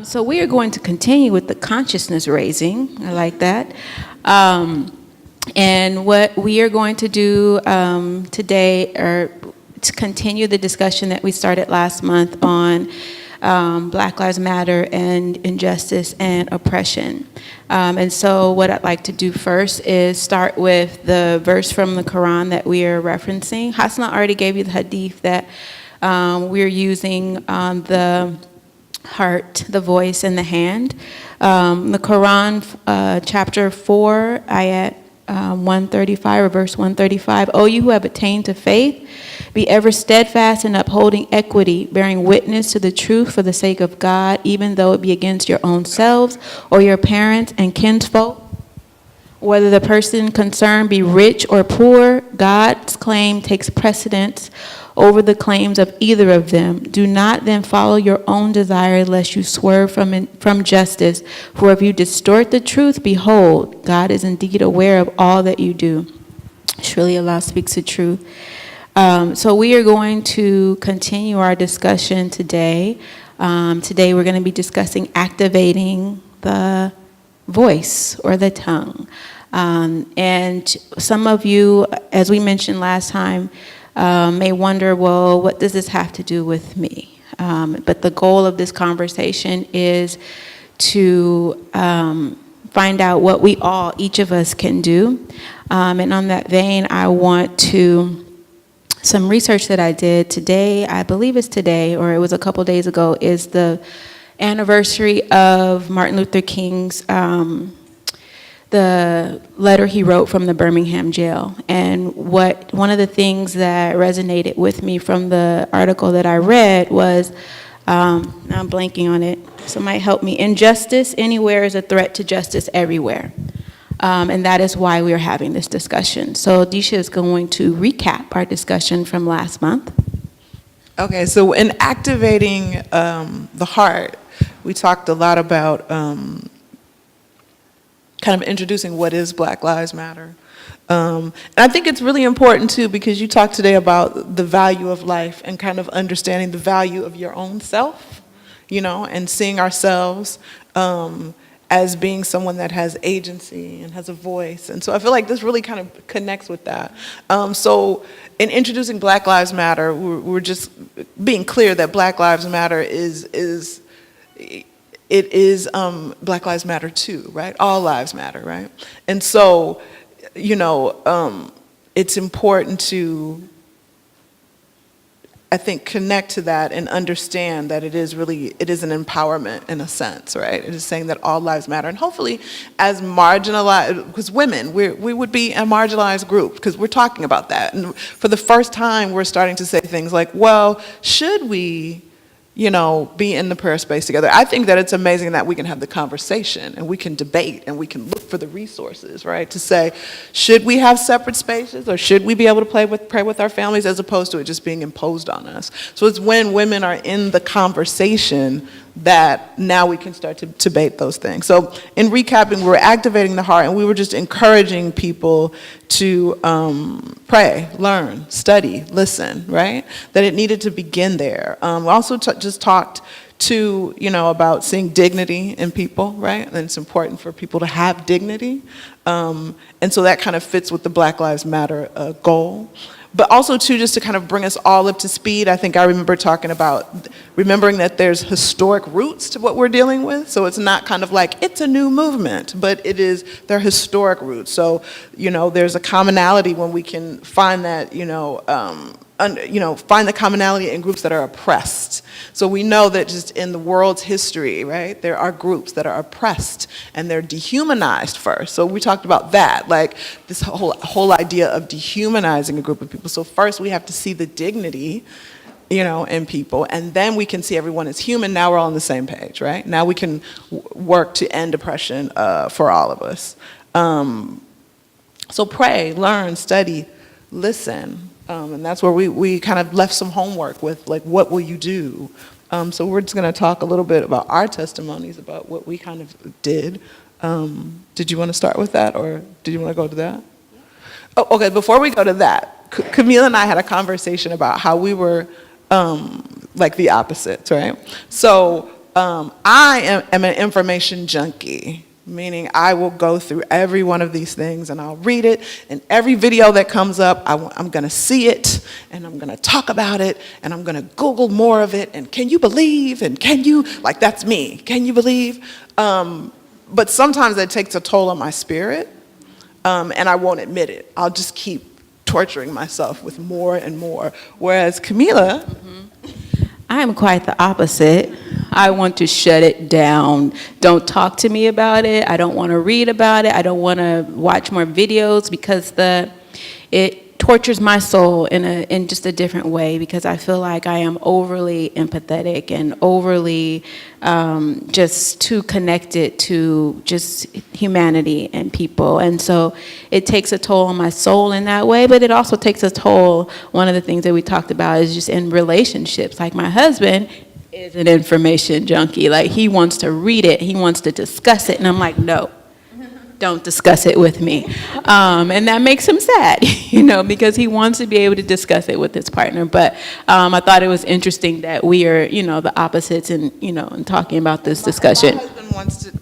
So we are going to continue with the consciousness raising. I like that. And what we are going to do today, or to continue the discussion that we started last month on Black Lives Matter and injustice and oppression. And so what I'd like to do first is start with the verse from the Quran that we are referencing. Hasna already gave you the hadith that we're using on the heart, the voice, and the hand. The Quran, chapter 4, ayat 135, or verse 135. O you who have attained to faith, be ever steadfast in upholding equity, bearing witness to the truth for the sake of God, even though it be against your own selves or your parents and kinsfolk. Whether the person concerned be rich or poor, God's claim takes precedence over the claims of either of them. Do not then follow your own desire lest you swerve from justice. For if you distort the truth, behold, God is indeed aware of all that you do. Surely Allah speaks the truth. So we are going to continue our discussion today. Today we're going to be discussing activating the voice or the tongue. And some of you, as we mentioned last time, may wonder, well, what does this have to do with me? But the goal of this conversation is to find out what each of us can do. And on that vein, I want to, some research that I did today, I believe it's today, or it was a couple days ago, is the anniversary of Martin Luther King's the letter he wrote from the Birmingham jail. And one of the things that resonated with me from the article that I read was, now I'm blanking on it, somebody help me. Injustice anywhere is a threat to justice everywhere. And that is why we are having this discussion. So Disha is going to recap our discussion from last month. Okay, so in activating the heart, we talked a lot about kind of introducing what is Black Lives Matter. And I think it's really important too, because you talked today about the value of life and kind of understanding the value of your own self, and seeing ourselves as being someone that has agency and has a voice. And so I feel like this really kind of connects with that. So in introducing Black Lives Matter, we're just being clear that Black Lives Matter is Black Lives Matter too, right? All lives matter, right? And so, it's important to, I think, connect to that and understand that it is an empowerment in a sense, right? It is saying that all lives matter. And hopefully, as marginalized, because women, we would be a marginalized group, because we're talking about that. And for the first time, we're starting to say things like, well, should we be in the prayer space together? I think that it's amazing that we can have the conversation and we can debate and we can look for the resources, right? To say, should we have separate spaces, or should we be able to pray with our families, as opposed to it just being imposed on us? So it's when women are in the conversation that now we can start to debate those things. So in recapping, we're activating the heart, and we were just encouraging people to pray, learn, study, listen, right? That it needed to begin there. We also just talked to, about seeing dignity in people, right? And it's important for people to have dignity. And so that kind of fits with the Black Lives Matter goal. But also, too, just to kind of bring us all up to speed, I think I remember talking about remembering that there's historic roots to what we're dealing with. So it's not kind of like, it's a new movement, but they're historic roots. So, there's a commonality when we can find that, find the commonality in groups that are oppressed. So we know that just in the world's history, right, there are groups that are oppressed and they're dehumanized first. So we talked about that, like this whole idea of dehumanizing a group of people. So first we have to see the dignity, in people, and then we can see everyone as human. Now we're all on the same page, right? Now we can work to end oppression for all of us. So pray, learn, study, listen. And that's where we kind of left some homework with, like, what will you do? So we're just going to talk a little bit about our testimonies, about what we kind of did. Did you want to start with that, or did you want to go to that? Oh, okay, before we go to that, Camille and I had a conversation about how we were like the opposites, right? So I am an information junkie, meaning I will go through every one of these things and I'll read it, and every video that comes up, I'm going to see it, and I'm going to talk about it, and I'm going to Google more of it, and can you believe, and can you, like that's me, can you believe? But sometimes it takes a toll on my spirit, and I won't admit it. I'll just keep torturing myself with more and more. Whereas Camila, I am quite the opposite. I want to shut it down. Don't talk to me about it. I don't want to read about it. I don't want to watch more videos because it tortures my soul in just a different way, because I feel like I am overly empathetic and overly just too connected to just humanity and people. And so it takes a toll on my soul in that way, but it also takes a toll. One of the things that we talked about is just in relationships. Like my husband is an information junkie. Like he wants to read it, he wants to discuss it, and I'm like, no. Don't discuss it with me. And that makes him sad, because he wants to be able to discuss it with his partner. But I thought it was interesting that we are, the opposites in talking about this discussion. My husband wants to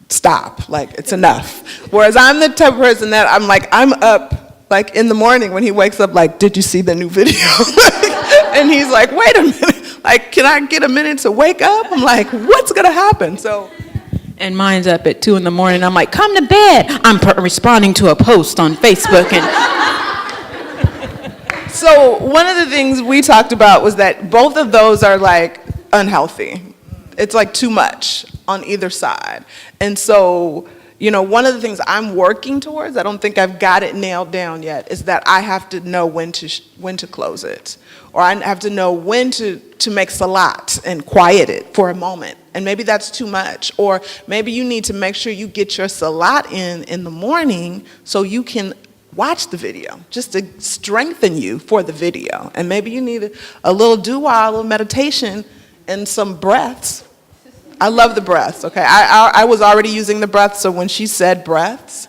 stop, like it's enough. Whereas I'm the type of person that I'm up like in the morning when he wakes up, like, did you see the new video? And he's like, wait a minute, like, can I get a minute to wake up? I'm like, what's gonna happen? And mine's up at 2 a.m. I'm like, come to bed. I'm responding to a post on Facebook. So one of the things we talked about was that both of those are like unhealthy. It's like too much on either side. And so, one of the things I'm working towards, I don't think I've got it nailed down yet, is that I have to know when to close it. Or I have to know when to make salat and quiet it for a moment. And maybe that's too much. Or maybe you need to make sure you get your salat in the morning so you can watch the video, just to strengthen you for the video. And maybe you need a little dua, a little meditation, and some breaths. I love the breaths, okay? I was already using the breaths, so when she said breaths,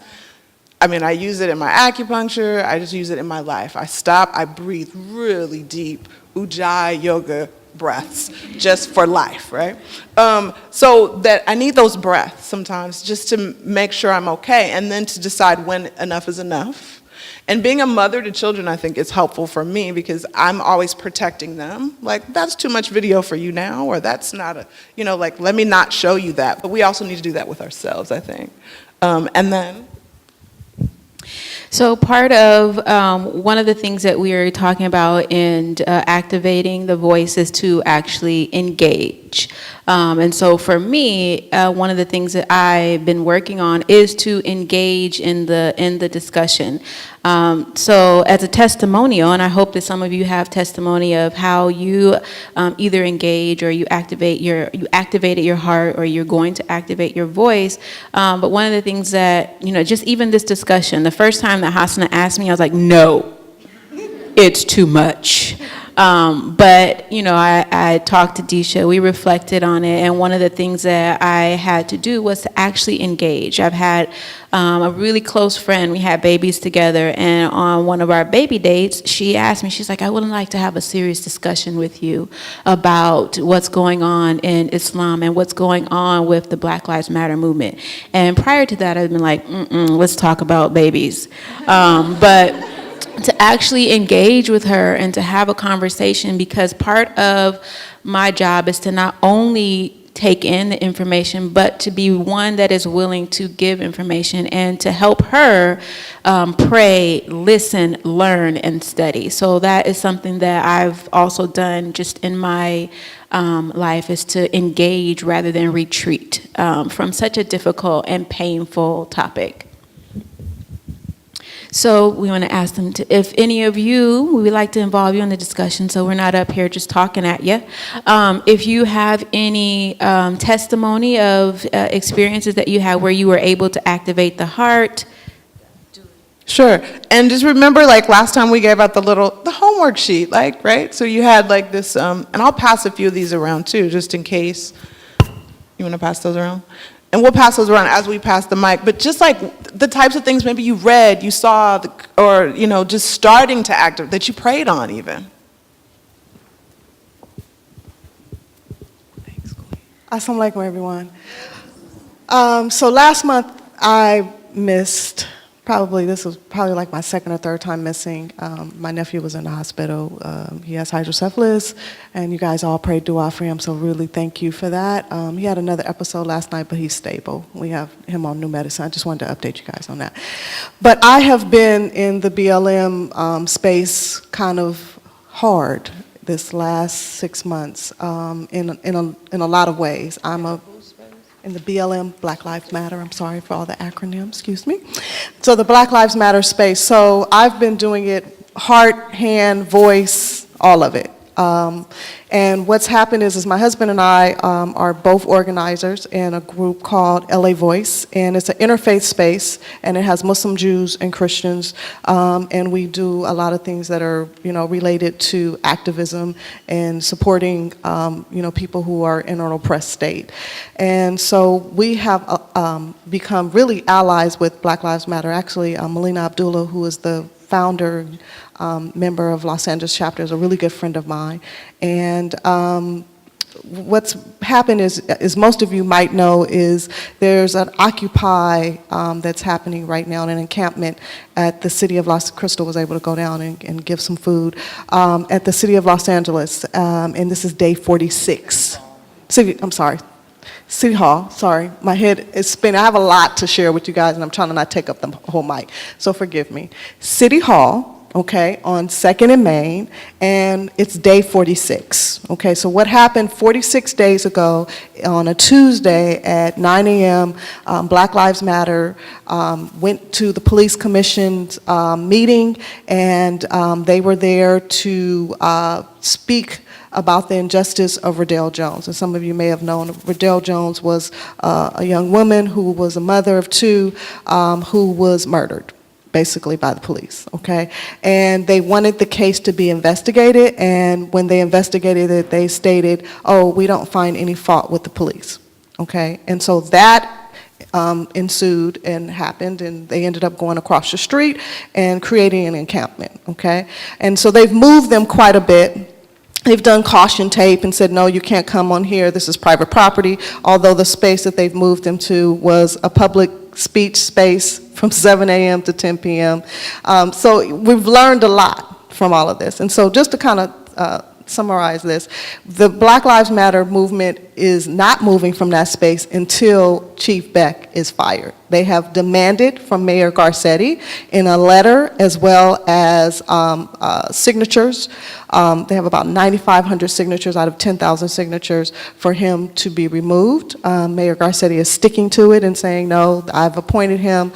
I use it in my acupuncture, I just use it in my life. I stop, I breathe really deep, ujjayi yoga breaths, just for life, right? So that I need those breaths sometimes just to make sure I'm okay, and then to decide when enough is enough. And being a mother to children, I think, is helpful for me because I'm always protecting them. Like, that's too much video for you now, or that's not let me not show you that. But we also need to do that with ourselves, I think. And then... So part of one of the things that we are talking about in activating the voice is to actually engage. And so for me, one of the things that I've been working on is to engage in the discussion. So as a testimonial, and I hope that some of you have testimony of how you either engage or you activated your heart, or you're going to activate your voice. But one of the things that, just even this discussion, the first time that Hasana asked me, I was like, no, it's too much. But, I talked to Disha, we reflected on it, and one of the things that I had to do was to actually engage. I've had a really close friend, we had babies together, and on one of our baby dates, she asked me, she's like, I would like to have a serious discussion with you about what's going on in Islam and what's going on with the Black Lives Matter movement. And prior to that, I'd been like, let's talk about babies. But to actually engage with her and to have a conversation, because part of my job is to not only take in the information, but to be one that is willing to give information and to help her pray, listen, learn, and study. So that is something that I've also done just in my life, is to engage rather than retreat from such a difficult and painful topic. So we want to ask them if any of you, we would like to involve you in the discussion, so we're not up here just talking at you. If you have any testimony of experiences that you had where you were able to activate the heart. Sure. And just remember, like last time we gave out the homework sheet, right? So you had like this, and I'll pass a few of these around too, just in case. You want to pass those around? And we'll pass those around as we pass the mic. But just like the types of things maybe you read, you saw, or, just starting to activate, that you prayed on even. Thanks. Assalamu alaikum, everyone. So last month I missed, this was probably like my second or third time missing. My nephew was in the hospital. He has hydrocephalus, and you guys all prayed dua for him, so really thank you for that. He had another episode last night, but he's stable. We have him on new medicine. I just wanted to update you guys on that. But I have been in the BLM space kind of hard this last 6 months in a lot of ways. In the BLM, Black Lives Matter, I'm sorry for all the acronyms, excuse me. So the Black Lives Matter space, so I've been doing it heart, hand, voice, all of it. And what's happened is my husband and I are both organizers in a group called LA Voice, and it's an interfaith space, and it has Muslim, Jews, and Christians, and we do a lot of things that are, related to activism and supporting, people who are in an oppressed state. And so we have become really allies with Black Lives Matter. Actually, Melina Abdullah, who is the founder, member of Los Angeles chapter, is a really good friend of mine. And what's happened is most of you might know is there's an Occupy that's happening right now in an encampment at the city of Crystal was able to go down and give some food at the city of Los Angeles, and this is day 46. City Hall, sorry, my head is spinning. I have a lot to share with you guys, and I'm trying to not take up the whole mic, so forgive me. City Hall, okay, on 2nd and Main, and it's day 46. Okay, so what happened 46 days ago on a Tuesday at 9 a.m., Black Lives Matter went to the police commission's meeting, and they were there to speak about the injustice of Riddell Jones. And some of you may have known Riddell Jones was a young woman who was a mother of two who was murdered, basically by the police, okay? And they wanted the case to be investigated, and when they investigated it, they stated, oh, we don't find any fault with the police, okay? And so that ensued and happened, and they ended up going across the street and creating an encampment, okay? And so they've moved them quite a bit. They've done caution tape and said, no, you can't come on here, this is private property, although the space that they've moved them to was a public speech space from 7 a.m. to 10 p.m. So we've learned a lot from all of this. And so just to kind of summarize this, the Black Lives Matter movement is not moving from that space until Chief Beck is fired. They have demanded from Mayor Garcetti in a letter as well as signatures. They have about 9,500 signatures out of 10,000 signatures for him to be removed. Mayor Garcetti is sticking to it and saying, no, I've appointed him.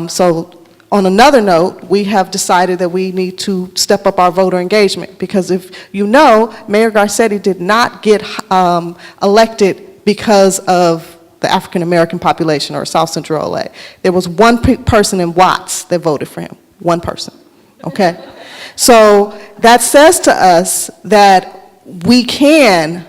So on another note, we have decided that we need to step up our voter engagement, because if you know, Mayor Garcetti did not get elected because of the African American population or South Central LA. There was one person in Watts that voted for him, one person, okay? So that says to us that we can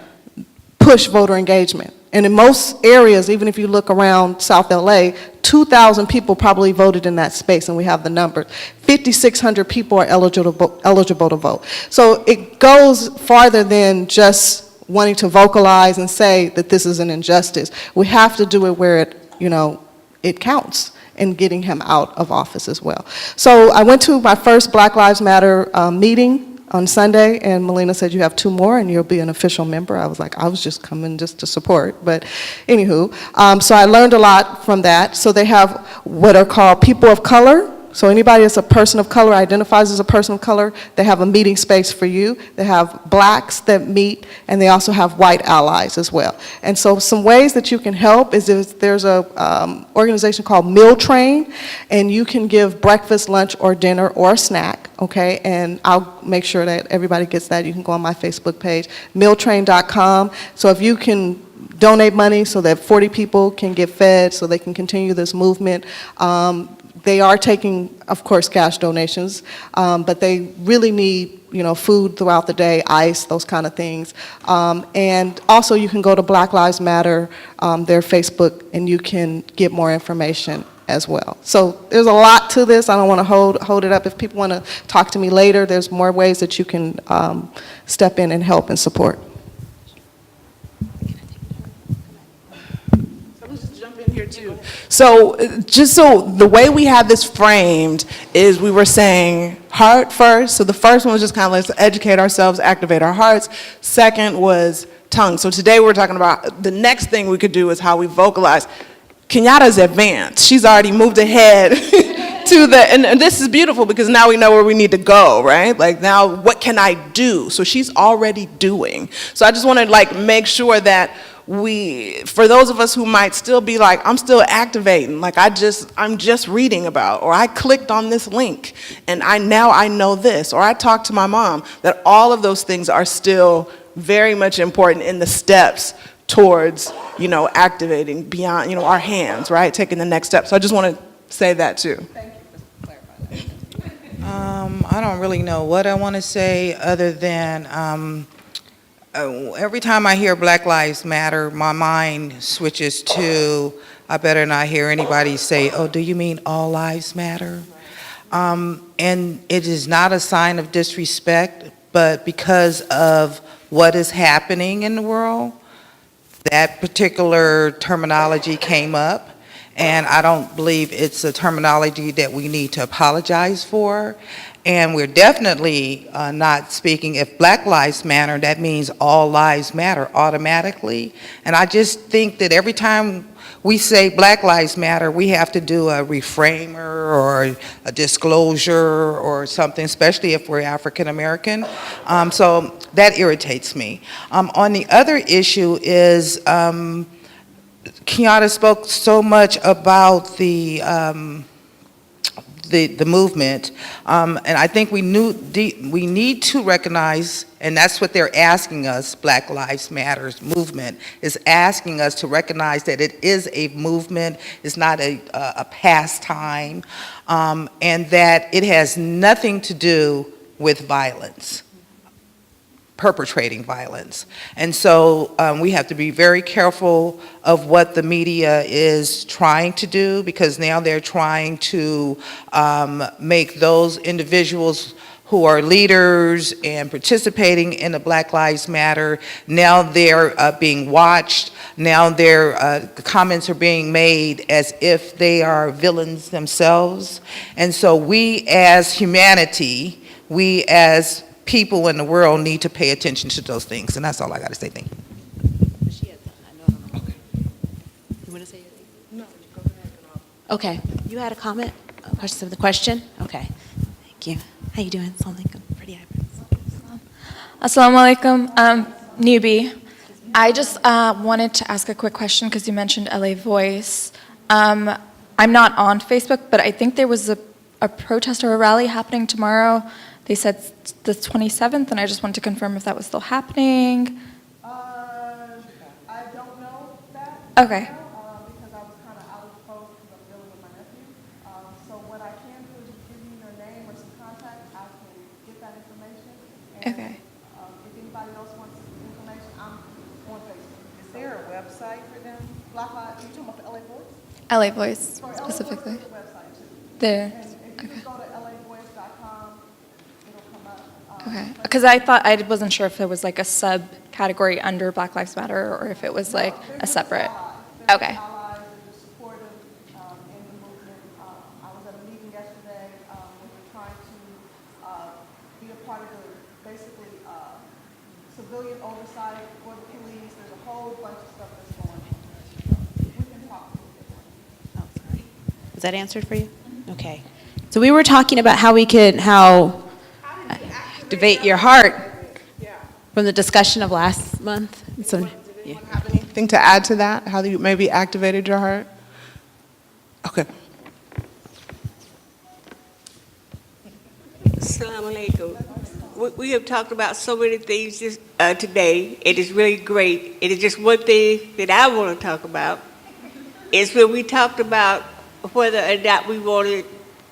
push voter engagement. And in most areas, even if you look around South LA, 2,000 people probably voted in that space, and we have the numbers. 5,600 people are eligible to vote. So it goes farther than just wanting to vocalize and say that this is an injustice. We have to do it where it counts, in getting him out of office as well. So I went to my first Black Lives Matter meeting on Sunday, and Melina said, you have 2 more and you'll be an official member. I was like, I was just coming just to support, but anywho. So I learned a lot from that. So they have what are called people of color. So anybody that's a person of color, identifies as a person of color, they have a meeting space for you. They have blacks that meet, and they also have white allies as well. And so some ways that you can help is there's a organization called Meal Train, and you can give breakfast, lunch, or dinner, or a snack, okay? And I'll make sure that everybody gets that. You can go on my Facebook page, mealtrain.com. So if you can donate money so that 40 people can get fed so they can continue this movement. They are taking, of course, cash donations, but they really need, food throughout the day, ice, those kind of things. And also you can go to Black Lives Matter, their Facebook, and you can get more information as well. So there's a lot to this. I don't want to hold it up. If people want to talk to me later, there's more ways that you can step in and help and support. too. So just so the way we had this framed is we were saying heart first. So the first one was just kind of let's educate ourselves, activate our hearts. Second was tongue. So today we're talking about the next thing we could do is how we vocalize. Kenyatta's advanced. She's already moved ahead to the, and this is beautiful because now we know where we need to go, right? Like now, what can I do? So she's already doing. So I just want to like make sure that for those of us who might still be like, I'm still activating, like I'm just reading about, or I clicked on this link and now I know this, or I talked to my mom, that all of those things are still very much important in the steps towards, activating beyond, our hands, right? Taking the next step. So I just want to say that too. Thank you for clarifying that. I don't really know what I want to say other than every time I hear Black Lives Matter, my mind switches to, I better not hear anybody say, oh, do you mean all lives matter? And it is not a sign of disrespect, but because of what is happening in the world, that particular terminology came up. And I don't believe it's a terminology that we need to apologize for. And we're definitely not speaking, if Black Lives Matter, that means all lives matter automatically. And I just think that every time we say Black Lives Matter, we have to do a reframer or a disclosure or something, especially if we're African American. So that irritates me. On the other issue is, Kenyatta spoke so much about the movement, and I think we need to recognize, and that's what they're asking us, Black Lives Matter movement, is asking us to recognize that it is a movement, it's not a pastime, and that it has nothing to do with violence, perpetrating violence. And so we have to be very careful of what the media is trying to do, because now they're trying to make those individuals who are leaders and participating in the Black Lives Matter, now they're being watched, now their comments are being made as if they are villains themselves. And so we as humanity, we as people in the world need to pay attention to those things, and that's all I got to say. Thank you. Okay. You want to say anything? No, go ahead. Okay, you had a comment? The question? Okay, thank you. How you doing? Assalamu alaikum. Pretty eyebrows. Assalamu alaikum. Newbie. I just wanted to ask a quick question because you mentioned LA Voice. I'm not on Facebook, but I think there was a protest or a rally happening tomorrow. They said the 27th, and I just wanted to confirm if that was still happening. I don't know that. Okay. Because I was kind of out of focus because I'm dealing with my nephew. So what I can do is just give you your name or some contact. I can get that information. And, Okay. if anybody else wants information, I'm on Facebook. Is there a website for them? Black Lives, are you talking about the LA Voice? LA Voice, For LA Voice, specifically. there's a website too. There. And if you just go to lavoice.com, it'll come up. Okay. Because I wasn't sure if there was like a subcategory under Black Lives Matter or if it was like a separate. Okay. Allies and the supportive in the movement. I was at a meeting yesterday where we're trying to be a part of basically civilian oversight for the police. There's a whole bunch of stuff that's going on. We can talk a little bit more. Oh, sorry. Was that answered for you? Okay. So we were talking about how we could, activate your heart from the discussion of last month. So, yeah. Have anything to add to that? How you maybe activated your heart? Okay. Assalamu alaikum. We have talked about so many things today. It is really great. It is just one thing that I want to talk about. Is when we talked about whether or not we wanted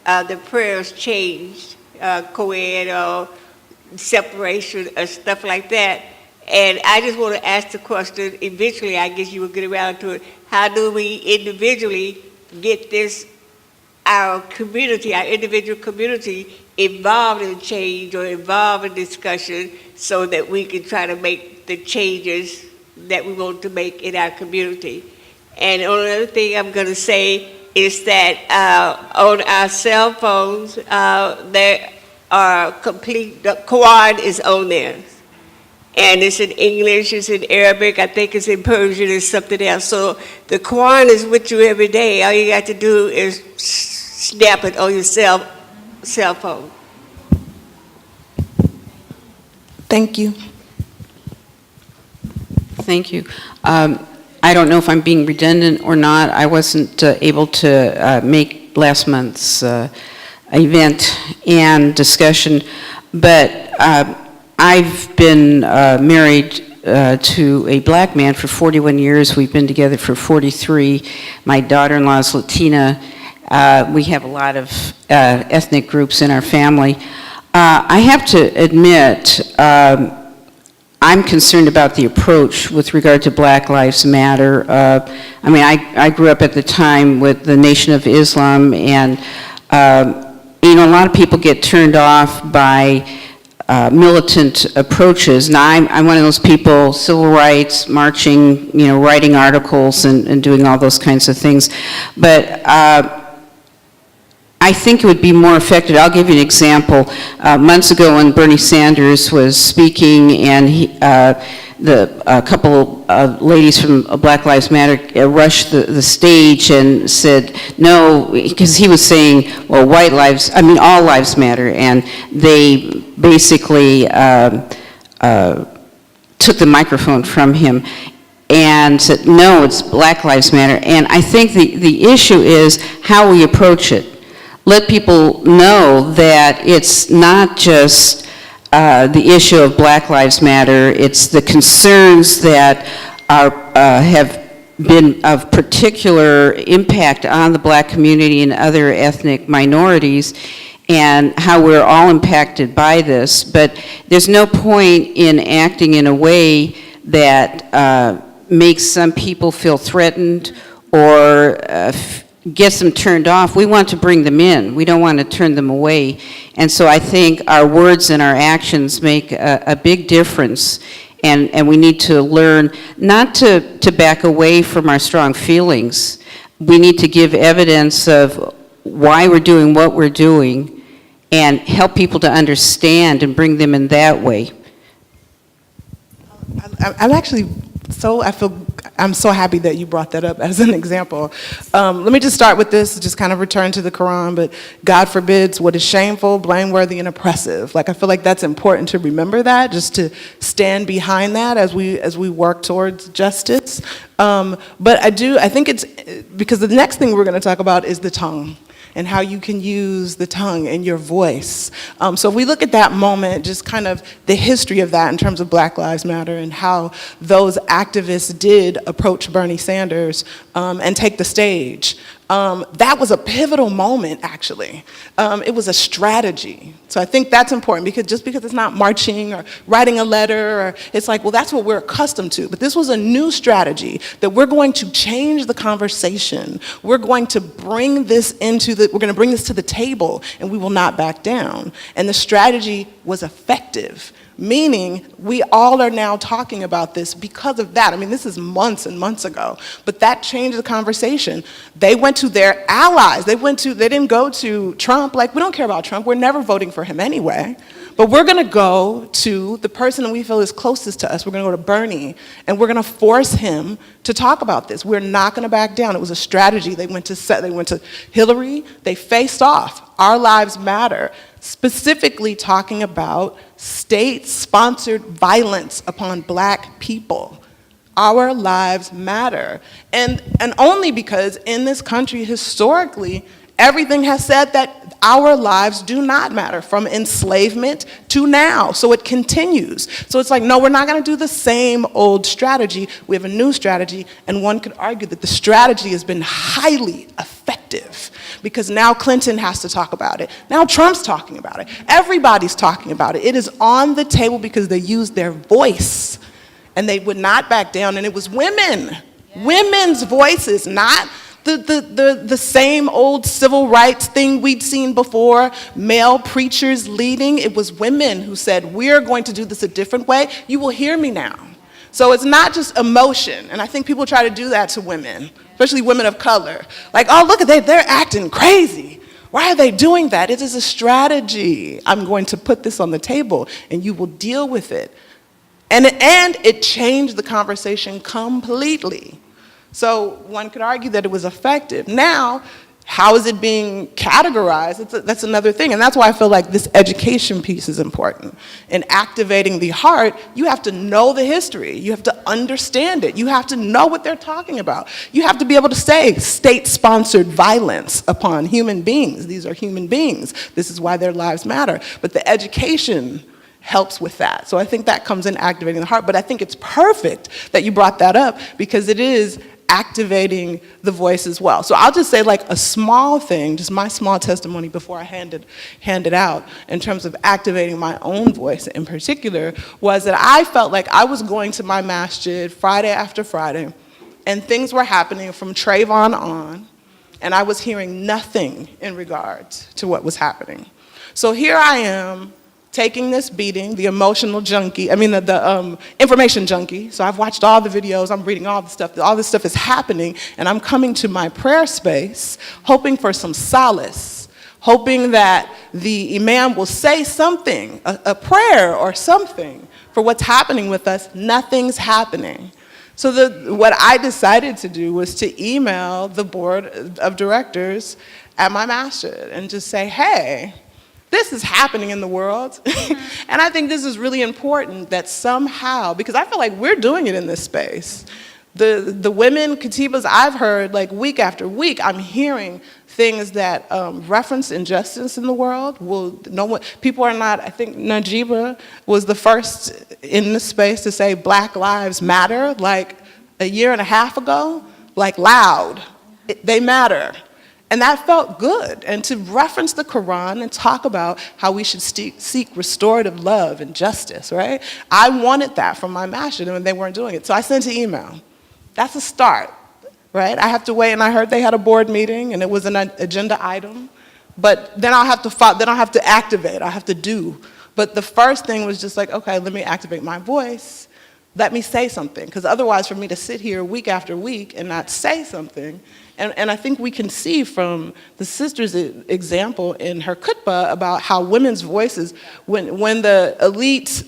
the prayers changed, co-ed or separation or stuff like that. And I just want to ask the question, eventually I guess you will get around to it, how do we individually get this, our community, our individual community involved in change or involved in discussion so that we can try to make the changes that we want to make in our community. And the only other thing I'm going to say is that on our cell phones, there are complete, the Quran is on there. And it's in English, it's in Arabic, I think it's in Persian, it's something else. So the Quran is with you every day. All you got to do is snap it on your cell phone. Thank you. Thank you. I don't know if I'm being redundant or not. I wasn't able to make last month's event and discussion, but I've been married to a black man for 41 years. We've been together for 43. My daughter-in-law is Latina. We have a lot of ethnic groups in our family. I have to admit, I'm concerned about the approach with regard to Black Lives Matter. I mean, I grew up at the time with the Nation of Islam, and you know, a lot of people get turned off by militant approaches. Now, I'm one of those people, civil rights, marching, you know, writing articles and doing all those kinds of things. But I think it would be more effective. I'll give you an example. Months ago when Bernie Sanders was speaking, and a couple of ladies from Black Lives Matter rushed the stage and said no, because he was saying, well, all lives matter, and they basically took the microphone from him and said, no, it's Black Lives Matter. And I think the issue is how we approach it. Let people know that it's not just the issue of Black Lives Matter, it's the concerns that have been of particular impact on the black community and other ethnic minorities, and how we're all impacted by this. But there's no point in acting in a way that makes some people feel threatened or gets them turned off. We want to bring them in. We don't want to turn them away. And so I think our words and our actions make a big difference, and we need to learn not to back away from our strong feelings. We need to give evidence of why we're doing what we're doing and help people to understand and bring them in that way. I'm actually I'm so happy that you brought that up as an example. Let me just start with this, just kind of return to the Quran, but God forbids what is shameful, blameworthy, and oppressive. Like, I feel like that's important to remember that, just to stand behind that as we work towards justice. But I think it's, because the next thing we're gonna talk about is the tongue, and how you can use the tongue and your voice. So if we look at that moment, just kind of the history of that in terms of Black Lives Matter and how those activists did approach Bernie Sanders and take the stage. That was a pivotal moment, actually. It was a strategy. So I think that's important, because just because it's not marching or writing a letter, or it's like, well, that's what we're accustomed to. But this was a new strategy that we're going to change the conversation. We're going to bring this we're going to bring this to the table, and we will not back down. And the strategy was effective. Meaning, we all are now talking about this because of that. I mean, this is months and months ago, but that changed the conversation. They went to their allies. They didn't go to Trump. Like, we don't care about Trump. We're never voting for him anyway. But we're gonna go to the person that we feel is closest to us. We're gonna go to Bernie, and we're gonna force him to talk about this. We're not gonna back down. It was a strategy. They went to Hillary. They faced off. Our lives matter. Specifically talking about state-sponsored violence upon black people. Our lives matter. And only because in this country, historically, everything has said that our lives do not matter, from enslavement to now. So it continues. So it's like, no, we're not gonna do the same old strategy. We have a new strategy, and one could argue that the strategy has been highly effective, because now Clinton has to talk about it. Now Trump's talking about it. Everybody's talking about it. It is on the table because they used their voice, and they would not back down, and it was women. Women's voices, not the same old civil rights thing we'd seen before, male preachers leading. It was women who said, we're going to do this a different way. You will hear me now. So it's not just emotion, and I think people try to do that to women. especially women of color. Like, oh, look, they're acting crazy. Why are they doing that? It is a strategy. I'm going to put this on the table, and you will deal with it. And it changed the conversation completely. So one could argue that it was effective. Now, how is it being categorized? That's another thing. And that's why I feel like this education piece is important. In activating the heart, you have to know the history. You have to understand it. You have to know what they're talking about. You have to be able to say state-sponsored violence upon human beings. These are human beings. This is why their lives matter. But the education helps with that. So I think that comes in activating the heart. But I think it's perfect that you brought that up, because it is activating the voice as well. So I'll just say, like, a small thing, just my small testimony before I hand it out, in terms of activating my own voice in particular, was that I felt like I was going to my masjid Friday after Friday, and things were happening from Trayvon on, and I was hearing nothing in regards to what was happening. So here I am, taking this beating, the emotional junkie, the information junkie. So I've watched all the videos, I'm reading all this stuff is happening, and I'm coming to my prayer space, hoping for some solace, hoping that the imam will say something, a prayer or something for what's happening with us. Nothing's happening. So what I decided to do was to email the board of directors at my masjid and just say, hey, this is happening in the world. And I think this is really important that somehow, because I feel like we're doing it in this space. The women katibas I've heard, like, week after week, I'm hearing things that reference injustice in the world. People are not, I think Najiba was the first in this space to say Black Lives Matter, like a year and a half ago, like loud. They matter. And that felt good. And to reference the Quran and talk about how we should seek restorative love and justice, right? I wanted that from my masjid, and they weren't doing it. So I sent an email. That's a start, right? I have to wait, and I heard they had a board meeting, and it was an agenda item. But then I'll have to activate, I'll have to do. But the first thing was just like, okay, let me activate my voice. Let me say something. Because otherwise, for me to sit here week after week and not say something. And I think we can see from the sister's example in her khutbah about how women's voices, when the elite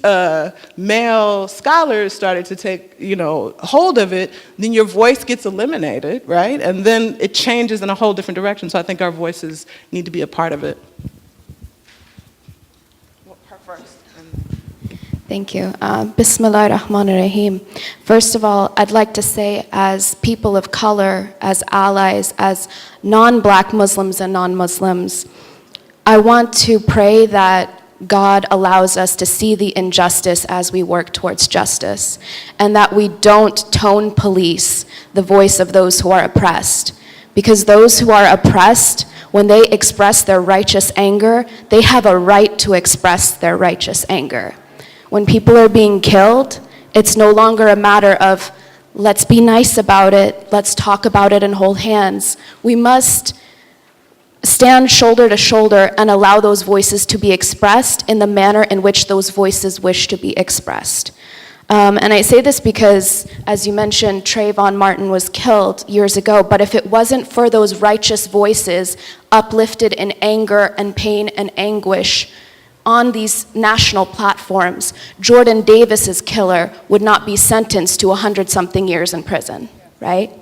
male scholars started to take, hold of it, then your voice gets eliminated, right? And then it changes in a whole different direction. So I think our voices need to be a part of it. Her first. Thank you. Bismillah ar-Rahman ar-Rahim. First of all, I'd like to say, as people of color, as allies, as non-Black Muslims and non-Muslims, I want to pray that God allows us to see the injustice as we work towards justice, and that we don't tone police the voice of those who are oppressed. Because those who are oppressed, when they express their righteous anger, they have a right to express their righteous anger. When people are being killed, it's no longer a matter of, let's be nice about it, let's talk about it and hold hands. We must stand shoulder to shoulder and allow those voices to be expressed in the manner in which those voices wish to be expressed. And I say this because, as you mentioned, Trayvon Martin was killed years ago, but if it wasn't for those righteous voices uplifted in anger and pain and anguish on these national platforms, Jordan Davis's killer would not be sentenced to 100-something years in prison, right?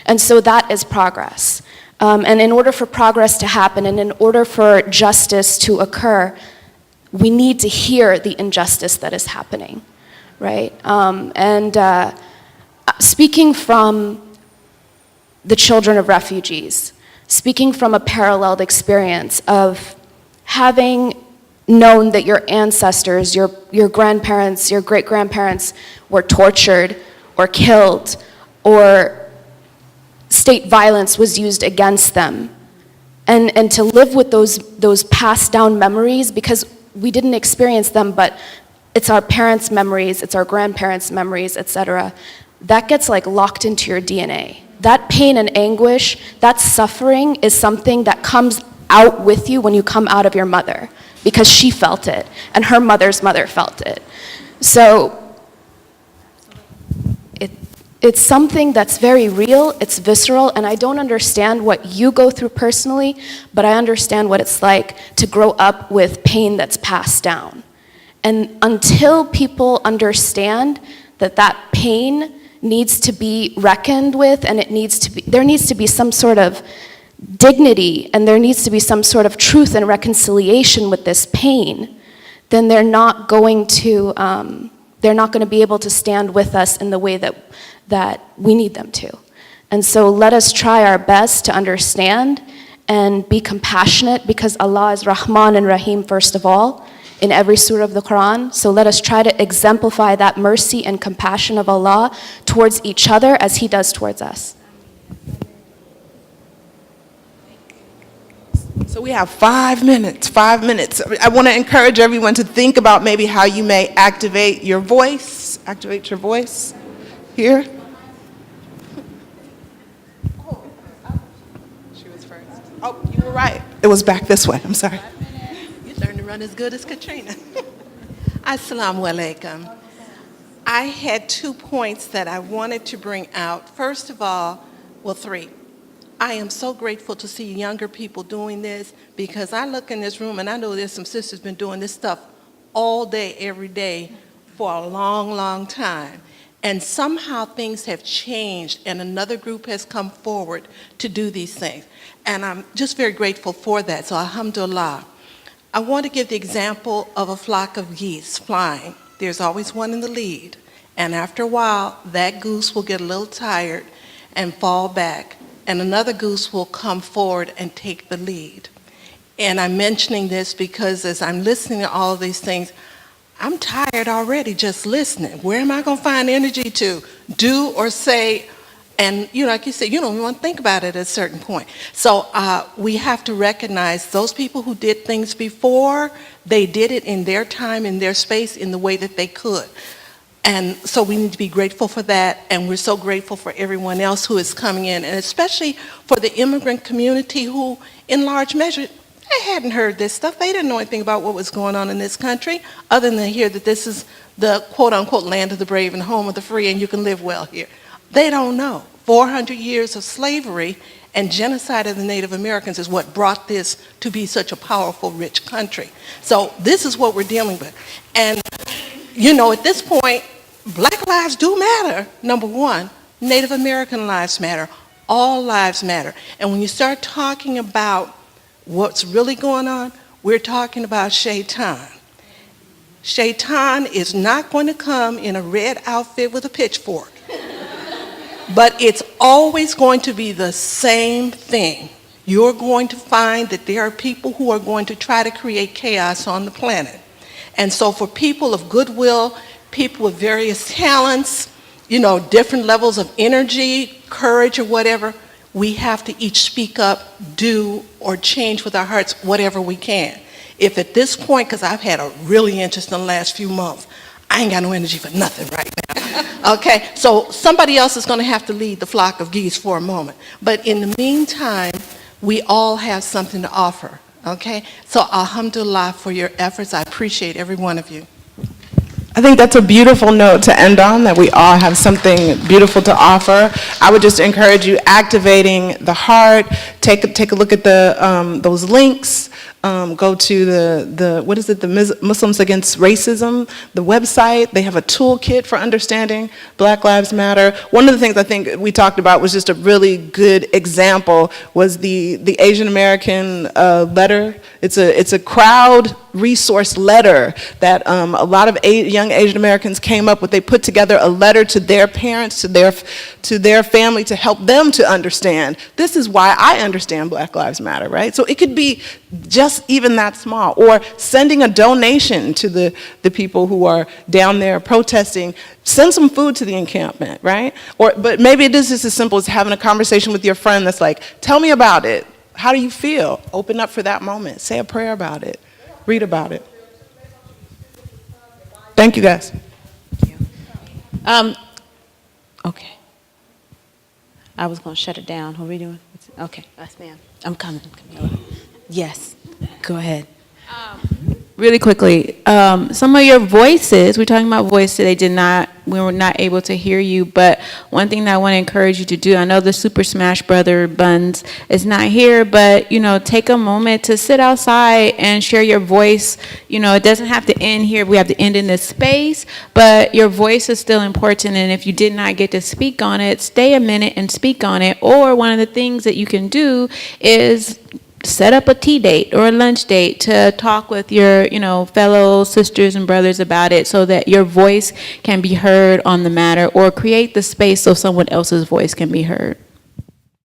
And so that is progress. And in order for progress to happen, and in order for justice to occur, we need to hear the injustice that is happening, right? Speaking from the children of refugees, speaking from a paralleled experience of having known that your ancestors, your grandparents, your great-grandparents were tortured or killed, or state violence was used against them. And to live with those passed down memories, because we didn't experience them, but it's our parents' memories, it's our grandparents' memories, etc. That gets like locked into your DNA. That pain and anguish, that suffering is something that comes out with you when you come out of your mother, because she felt it, and her mother's mother felt it. So it's something that's very real, it's visceral, and I don't understand what you go through personally, but I understand what it's like to grow up with pain that's passed down. And until people understand that that pain needs to be reckoned with, and there needs to be some sort of dignity, and there needs to be some sort of truth and reconciliation with this pain, then they're not going to be able to stand with us in the way that we need them to. And so let us try our best to understand and be compassionate, because Allah is Rahman and Rahim first of all in every surah of the Quran. So let us try to exemplify that mercy and compassion of Allah towards each other as He does towards us. So we have 5 minutes, 5 minutes. I want to encourage everyone to think about maybe how you may activate your voice here. She was first. Oh, you were right. It was back this way. I'm sorry. You learned to run as good as Katrina. Assalamu alaikum. I had 2 points that I wanted to bring out. First of all, well, 3. I am so grateful to see younger people doing this, because I look in this room and I know there's some sisters been doing this stuff all day, every day for a long, long time. And somehow things have changed and another group has come forward to do these things. And I'm just very grateful for that, so alhamdulillah. I want to give the example of a flock of geese flying. There's always one in the lead. And after a while, that goose will get a little tired and fall back. And another goose will come forward and take the lead. And I'm mentioning this because as I'm listening to all of these things, I'm tired already just listening. Where am I going to find energy to do or say? And, like you said, you don't even want to think about it at a certain point. So we have to recognize those people who did things before, they did it in their time, in their space, in the way that they could. And so we need to be grateful for that, and we're so grateful for everyone else who is coming in, and especially for the immigrant community who, in large measure, they hadn't heard this stuff. They didn't know anything about what was going on in this country, other than hear that this is the quote-unquote land of the brave and home of the free, and you can live well here. They don't know. 400 years of slavery and genocide of the Native Americans is what brought this to be such a powerful, rich country. So this is what we're dealing with. And at this point, Black lives do matter, number one. Native American lives matter. All lives matter. And when you start talking about what's really going on, we're talking about Shaitan. Shaitan is not going to come in a red outfit with a pitchfork. But it's always going to be the same thing. You're going to find that there are people who are going to try to create chaos on the planet. And so for people of goodwill, people with various talents, different levels of energy, courage, or whatever, we have to each speak up, do, or change with our hearts whatever we can. If at this point, because I've had a really interesting last few months, I ain't got no energy for nothing right now. Okay, so somebody else is going to have to lead the flock of geese for a moment. But in the meantime, we all have something to offer. Okay, so alhamdulillah for your efforts. I appreciate every one of you. I think that's a beautiful note to end on, that we all have something beautiful to offer. I would just encourage you activating the heart. Take a look at those links. Go to the Muslims Against Racism, the website. They have a toolkit for understanding Black Lives Matter. One of the things I think we talked about was just a really good example was the Asian American letter. It's a crowd resource letter that a lot of young Asian Americans came up with. They put together a letter to their parents, to their family, to help them to understand. This is why I understand Black Lives Matter, right? So it could be just even that small, or sending a donation to the people who are down there protesting. Send some food to the encampment, right? But maybe it is just as simple as having a conversation with your friend that's like, tell me about it. How do you feel? Open up for that moment. Say a prayer about it. Read about it. Thank you, guys. Okay. I was going to shut it down. What are we doing? Okay. Yes, ma'am. I'm coming, Camilla. Yes. Go ahead. Really quickly, some of your voices, we're talking about voice today, we were not able to hear you, but one thing that I want to encourage you to do, I know the Super Smash Brother Buns is not here, but, take a moment to sit outside and share your voice. It doesn't have to end here, we have to end in this space, but your voice is still important, and if you did not get to speak on it, stay a minute and speak on it, or one of the things that you can do is set up a tea date or a lunch date to talk with your, fellow sisters and brothers about it so that your voice can be heard on the matter, or create the space so someone else's voice can be heard.